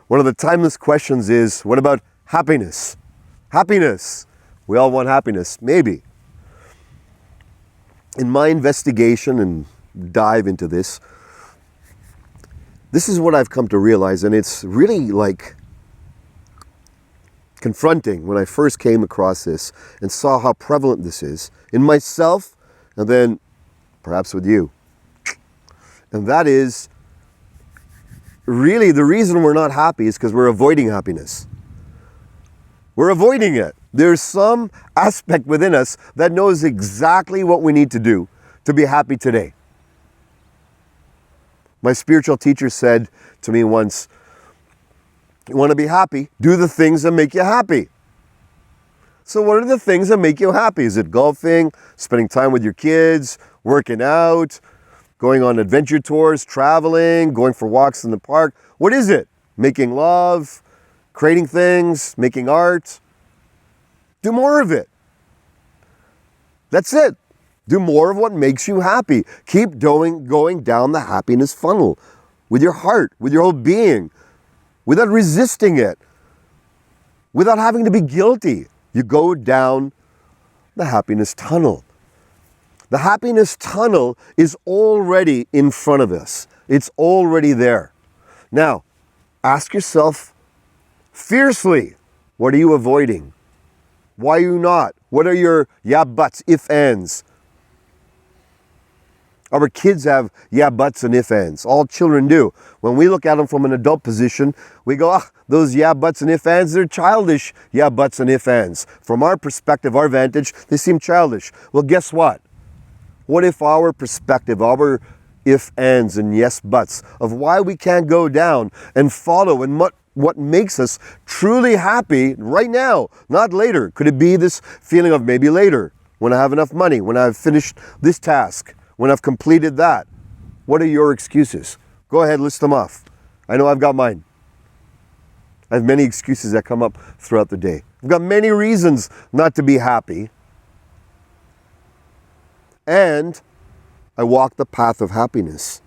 One of the timeless questions is, what about happiness? Happiness. We all want happiness, maybe. In my investigation and dive into this is what I've come to realize, and it's really like confronting when I first came across this and saw how prevalent this is in myself and then perhaps with you. And that is really the reason we're not happy is because we're avoiding happiness. We're avoiding it. There's some aspect within us that knows exactly what we need to do to be happy today. My spiritual teacher said to me once, you want to be happy? Do the things that make you happy. So what are the things that make you happy? Is it golfing, spending time with your kids, working out, going on adventure tours, traveling, going for walks in the park? What is it? Making love, creating things, making art? Do more of it. That's it. Do more of what makes you happy. Keep going down the happiness funnel with your heart, with your whole being, without resisting it, without having to be guilty. You go down the happiness tunnel. The happiness tunnel is already in front of us. It's already there. Now, ask yourself fiercely, what are you avoiding? Why are you not? What are your yeah, buts, if, ands? Our kids have yeah, buts and if, ands. All children do. When we look at them from an adult position, we go, those yeah, buts and if, ands, they're childish yeah, buts and if, ands. From our perspective, our vantage, they seem childish. Well, guess what? What if our perspective, our if, ands, and yes, buts of why we can't go down and follow and what makes us truly happy right now, not later? Could it be this feeling of maybe later, when I have enough money, when I've finished this task, when I've completed that? What are your excuses? Go ahead, list them off. I know I've got mine. I have many excuses that come up throughout the day. I've got many reasons not to be happy. And I walk the path of happiness.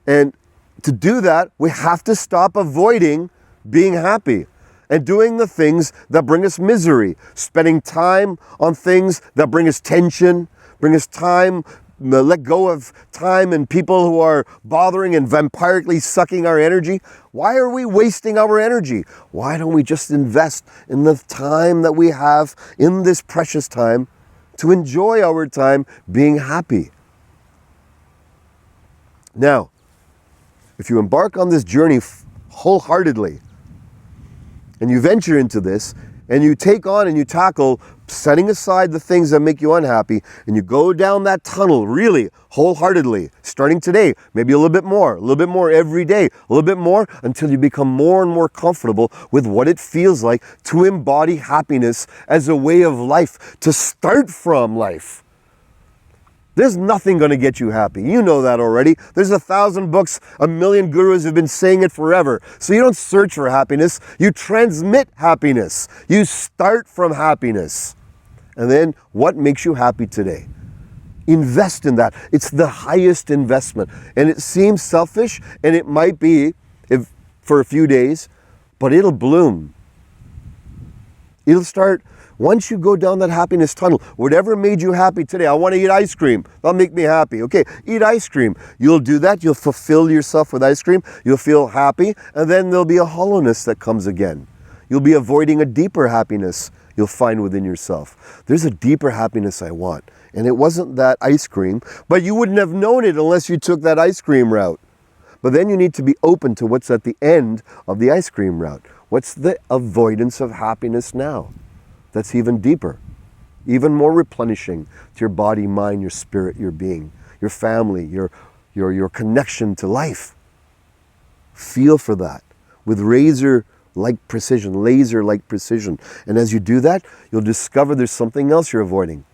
And to do that, we have to stop avoiding being happy and doing the things that bring us misery, spending time on things that bring us tension, bring us time, let go of time and people who are bothering and vampirically sucking our energy. Why are we wasting our energy? Why don't we just invest in the time that we have, in this precious time, to enjoy our time being happy? Now, if you embark on this journey wholeheartedly, and you venture into this, and you take on and you tackle setting aside the things that make you unhappy, and you go down that tunnel really wholeheartedly, starting today, maybe a little bit more every day, a little bit more until you become more and more comfortable with what it feels like to embody happiness as a way of life, to start from life. There's nothing going to get you happy. You know that already. There's 1,000 books, 1,000,000 gurus have been saying it forever. So you don't search for happiness. You transmit happiness. You start from happiness. And then what makes you happy today? Invest in that. It's the highest investment. And it seems selfish, and it might be for a few days, but it'll bloom. It'll start. Once you go down that happiness tunnel, whatever made you happy today, I want to eat ice cream. That'll make me happy. Okay, eat ice cream. You'll do that. You'll fulfill yourself with ice cream. You'll feel happy. And then there'll be a hollowness that comes again. You'll be avoiding a deeper happiness you'll find within yourself. There's a deeper happiness I want. And it wasn't that ice cream, but you wouldn't have known it unless you took that ice cream route. But then you need to be open to what's at the end of the ice cream route. What's the avoidance of happiness now? That's even deeper, even more replenishing to your body, mind, your spirit, your being, your family, your connection to life. Feel for that with laser-like precision. And as you do that, you'll discover there's something else you're avoiding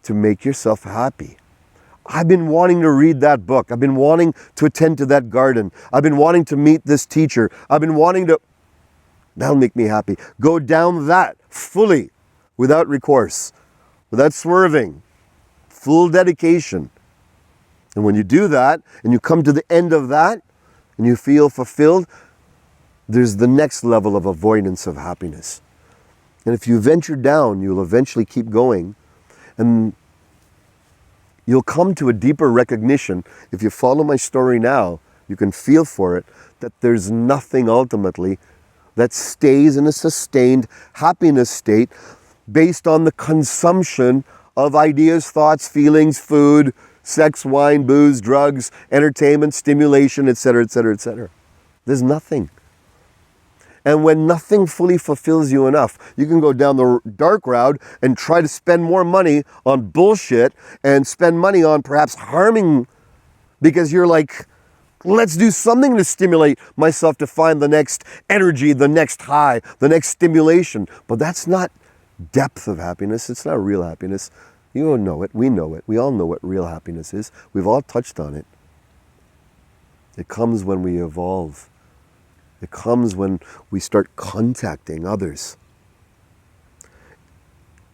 to make yourself happy. I've been wanting to read that book. I've been wanting to attend to that garden. I've been wanting to meet this teacher. I've been wanting to... That'll make me happy. Go down that fully, without recourse, without swerving, full dedication. And when you do that, and you come to the end of that, and you feel fulfilled, there's the next level of avoidance of happiness. And if you venture down, you'll eventually keep going, and you'll come to a deeper recognition. If you follow my story now, you can feel for it, that there's nothing ultimately that stays in a sustained happiness state based on the consumption of ideas, thoughts, feelings, food, sex, wine, booze, drugs, entertainment, stimulation, etc., etc., etc. There's nothing. And when nothing fully fulfills you enough, you can go down the dark route and try to spend more money on bullshit and spend money on perhaps harming, because you're like, let's do something to stimulate myself to find the next energy, the next high, the next stimulation. But that's not depth of happiness. It's not real happiness. You don't know it. We know it. We all know what real happiness is. We've all touched on it. It comes when we evolve. It comes when we start contacting others.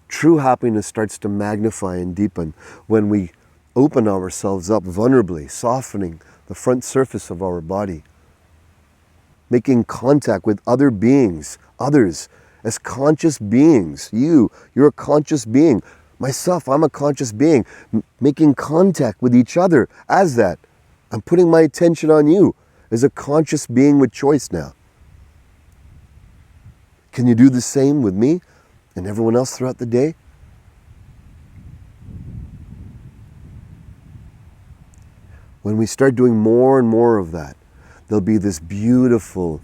True happiness starts to magnify and deepen when we open ourselves up vulnerably, softening the front surface of our body, making contact with other beings, others, as conscious beings. You're a conscious being. Myself, I'm a conscious being. Making contact with each other as that. I'm putting my attention on you as a conscious being with choice now. Can you do the same with me and everyone else throughout the day? When we start doing more and more of that, there'll be this beautiful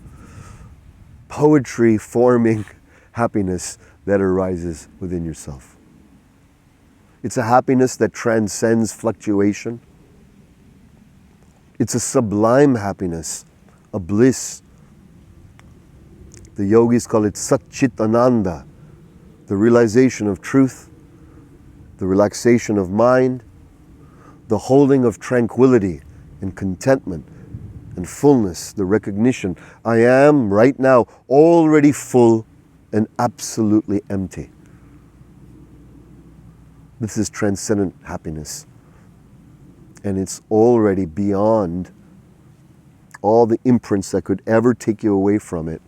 poetry forming happiness that arises within yourself. It's a happiness that transcends fluctuation. It's a sublime happiness, a bliss. The yogis call it Sat-Chit Ananda, the realization of truth, the relaxation of mind, the holding of tranquility and contentment and fullness, the recognition, I am right now already full and absolutely empty. This is transcendent happiness. And it's already beyond all the imprints that could ever take you away from it.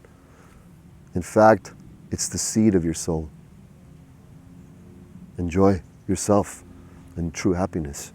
In fact, it's the seed of your soul. Enjoy yourself and true happiness.